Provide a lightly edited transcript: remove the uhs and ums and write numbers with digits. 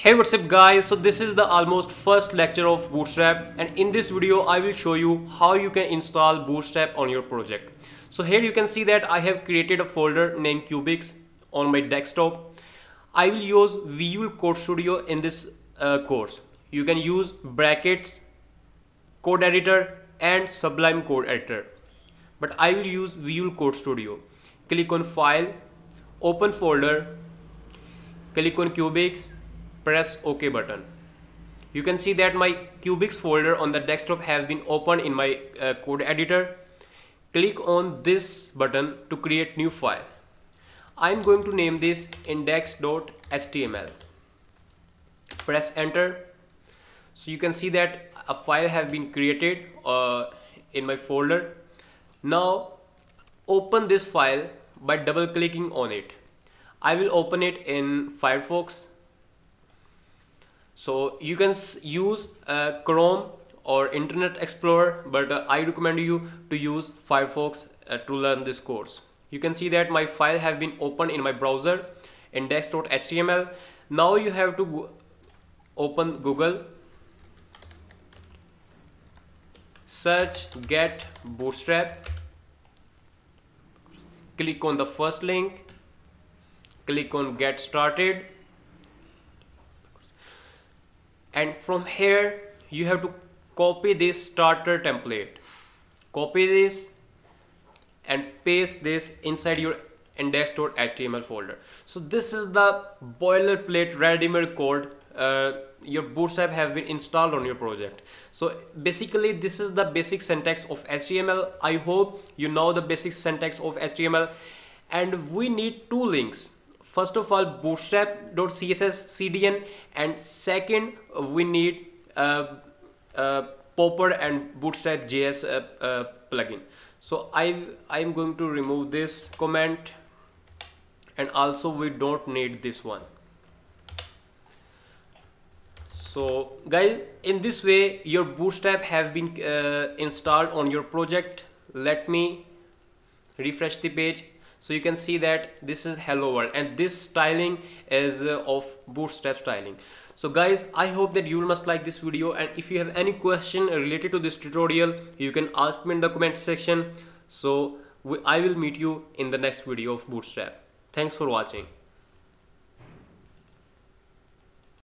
Hey, what's up guys? So this is the almost first lecture of Bootstrap, and in this video I will show you how you can install Bootstrap on your project. So here you can see that I have created a folder named Cubics on my desktop. I will use Visual Code Studio in this course. You can use brackets, code editor and Sublime code editor, but I will use Visual Code Studio. Click on File, open folder, click on Cubics, press OK button. You can see that my Cubics folder on the desktop has been opened in my code editor. Click on this button to create new file. I'm going to name this index.html. Press enter. So you can see that a file has been created in my folder. Now open this file by double clicking on it. I will open it in Firefox. So you can use Chrome or Internet Explorer, but I recommend you to use Firefox to learn this course. You can see that my file has been opened in my browser, index.html. Now you have to open Google, search get Bootstrap, click on the first link, click on get started, and from here you have to copy this starter template. Copy this and paste this inside your index.html folder. So this is the boilerplate ready-made code your Bootstrap have been installed on your project. So basically this is the basic syntax of HTML. I hope you know the basic syntax of HTML, and we need two links. First of all, bootstrap.css CDN, and second we need Popper and Bootstrap.js plugin. So I'm going to remove this comment, and also we don't need this one. So guys, in this way your Bootstrap have been installed on your project. Let me refresh the page. So you can see that this is hello world, and this styling is of Bootstrap styling. So guys, I hope that you must like this video, and if you have any question related to this tutorial, you can ask me in the comment section. So I will meet you in the next video of Bootstrap. Thanks for watching.